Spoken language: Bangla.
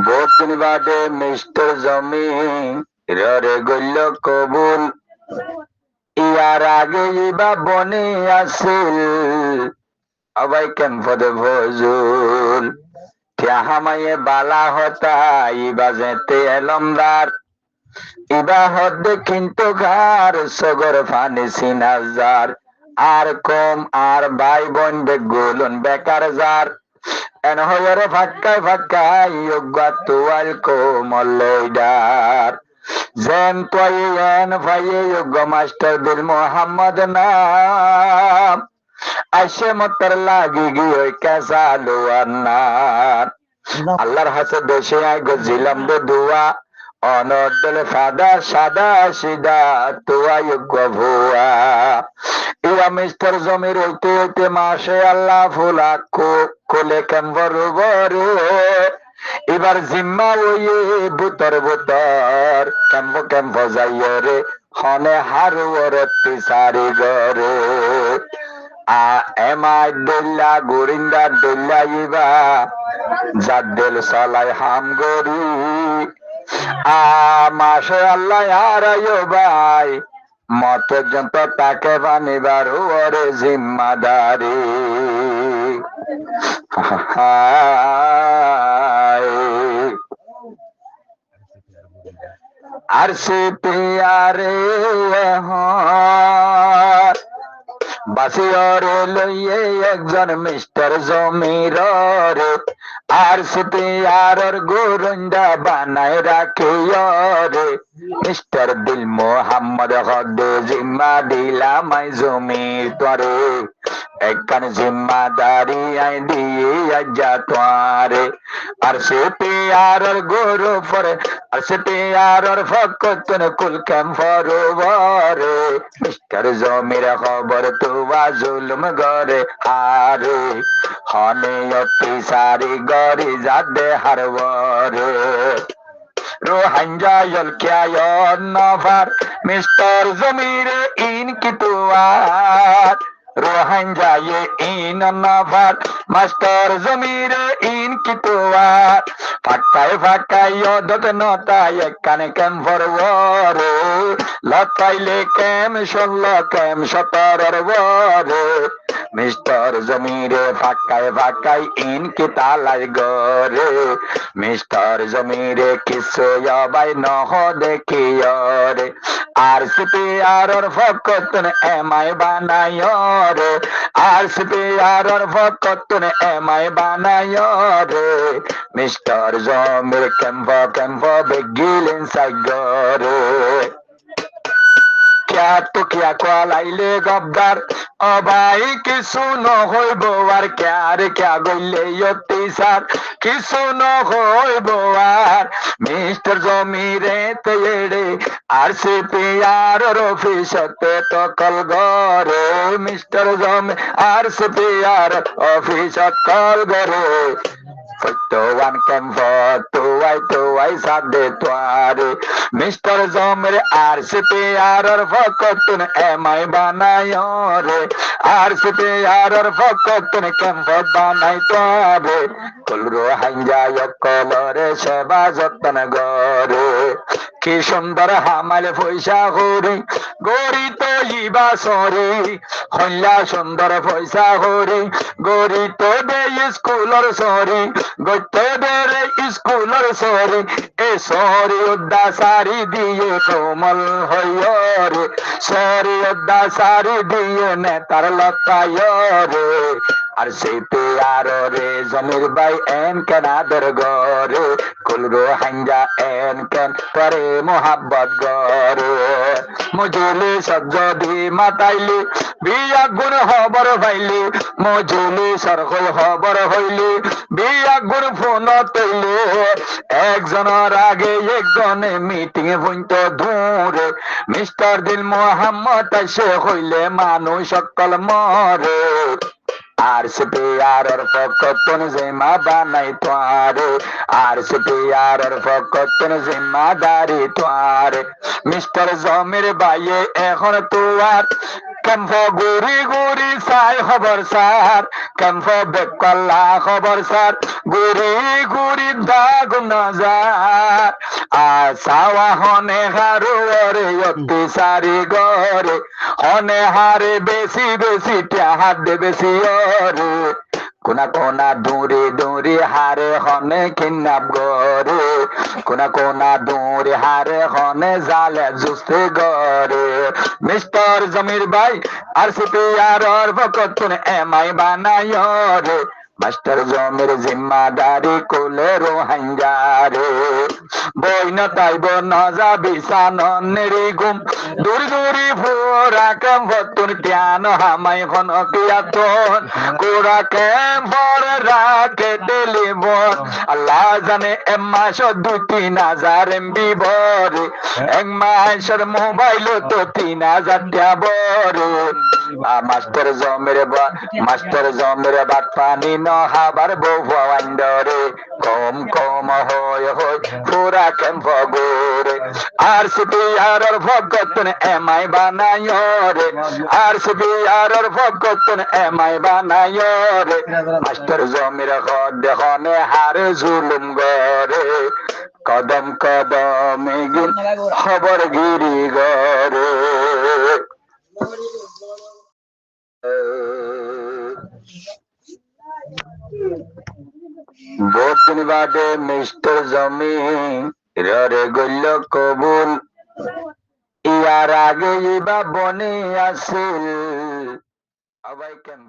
বহুদিন বাদে মিস্টার জমি রে গইল কবুল ইয়ার আগে ইবা বনে আসিল আবাই কেন পদে ফজুল হামাইয়ে বালা হতা ইবা যেতে এলমদার ইবা হদে কিন্তু ঘর সগর ফানি সিনাজার আর কম আর ভাই বোন বেগুলন বেকার যার এন হয়রে ফাক্কায় ফাক্কায় ইয়োগা তুয়াল কোমলইডার যেন তুই এন ভাইয়ে ইয়োগা মাস্টার বিল মোহাম্মদ নাম আইসে মতর লাগি গিয়ে কেসালু আন্নার আল্লাহর হাতে দেশে আই গজিলাম দে দুয়া অনদলে সাদা সাদা সিদা তুয়া ইয়োগা ভুয়া ইয়া মিস্টার জমির হইতে হইতে মাসে আল্লাহ ফুলা কোলে কেম্বর বরে এবার জিম্মা ওয়ে বুতর বুতর কেম্প কেম্প যাইয়ে রে হনে হারু রত্তি সারি গরে আ এমাই দল্লা গোরিন্দা দল্লা ইবা জাদ্দেল সালাই হাম গরি আ মাসে আল্লাহ আর ভাই মত পর্যন্ত তাকে বানিবার ওরে জিম্মাদারি আর সে পিয়ারে বাসিয়রে লইয়ে একজন মিস্টার জমির রে আর সে পিয়ারর গোরন্দা বানায় রাখিও রে মিস্টার দিল মোহাম্মদ হদে জিম্মা দিলাম আই জমির তরে একখান জিম্মাদারি আই দিয়ে আজ্জা তোয়ারে আর সে পেয়ারর গোরো পরে আর সে পেয়ারর ফকতন কুল কেম ফরবরে মিস্টার জমির খবর তুয়া জুলুম গরে আরে হনে অতি সারি গরি যাদে হারবরে রোহাঞ্জা ইলকিয়ায়ন নফার মিস্টার জমির ইন কিতুয়ার রোহাঞ্জা ইন নফার মাস্টার জমির ইন কিতুয়ার ফাঁকায় ফাঁকায় অদত নতায় কানে কেম ফরবরে লতাইলে কেম ষোল কেম সতরর বরে মিস্টার জমিরে ফাঁকায় ফাঁকায় ইন কি তালাই গরে মিস্টার জমিরে কিছু বাই নহ দেখিয়রে আর সিপি আর ফকতন এমাই বানায় রে আর সিপি আর ফকতন এমাই বানায় রে মিস্টার জমির কেম্প বেগিলেন সাইগরে क्या तो क्या কোয়ালাইলে গবদার অবাই কিছু নহইব আর क्या গইলে অতিসার কিছু নহইব আর মিস্টার জমিরে তেড়ে আর সে পিয়ার অফিসতে তকল গরে মিস্টার জমি আর সে পিয়ার অফিসত কল গরে ফটোয়ান কেম্প তুয়াই সাদে তোয়ারে মিস্টার জমির আর সে পেয়ারর ফকতুন এমাই বানায় রে আর সে পেয়ারর ফকতুন কেম্প বানাই তোরে কুলরো হাঞ্জায় কলরে সেবা যত্ন গরে কি সুন্দর হামাল পয়সা হরি গরি তো ইবা সরে হইলা সুন্দর পয়সা হরি গরি তো দে স্কুলর সরি গতে বেরে স্কুলর সরি এ সরি উদ্দা সারি দিয়ে কোমল হইরে সরি উদ্দা সারি দিয়ে নেতার লতায় রে আর সে পেয়ার রে জমির বাই এন কেন আদর গরে কুলরো হাঞ্জা এন কেন করে মোহাব্বত গরে মজুলি সজ্জদি মাতাইলি বিয়া গুণ খবর পাইলি মজুলি সরকল খবর হইলি বিয়া গুণ ফোন তৈলি একজনের আগে একজনে মিটিং এ পইন্ত দূরে মিস্টার দিল মোহাম্মদ সে হইলে মানুষ সকল মরে আর সে পেয়ারর ফকতন জিম্মা বানাই তোয়ারে আর সে পেয়ারর ফকতন জিম্মাদারি তোয়ারে মিস্টার জমির বাইয়ে এখন তোয়ার কেম্প গুড়ি গুড়ি চাই খবর স্যার কেম্প বেকল্লা খবর স্যার গুড়ি গুড়ি দাগ নজার আর চাওয়া হনে হারুয়ারে অতি সারি গরে হনে হারে বেশি বেশি হাত দে বেশি অরে কোনা কোনা দূরে দূরে হারে হনে কিন্নাপ গরে কোনা কোনা দূরে হারে হনে জালে জুস্তে গরে মিস্টার জমির ভাই আর সিপিআর ভকত এমআই বানায় রে মাস্টার জমির জিম্মাদারি কোলে রোহাঙ্গারে বইন তাইব নজাবি সাননেরি গুম দূরি দূরি ফুরা কেম ভতুন ত্যান হামাই খন কিয়াতন কোরা কেম বড় রাখে টেলিফোন আল্লাহ জানে এক মাস 2-3 হাজার এমবি ভরে এক মাসের মোবাইল তো 3,000 টাকা ভরে মাস্টার জমের বাট পানি নহাবার বউয়ান্ডরে কম কম হয় হয় পুরা ক্যাম্প গোরে আর সিপিআর ভগতন এমআই বানায় রে আর সিপিআর ভগতন এমআই বানায় রে মাস্টার জমের দেখনে হারে জুলুম গরে কদম কদম খবর গিরি গরে বহুত বাদে মিস্টার জমি রে গল্য কবুল ইয়ার আগে বা বনে আসিল সবাই কেন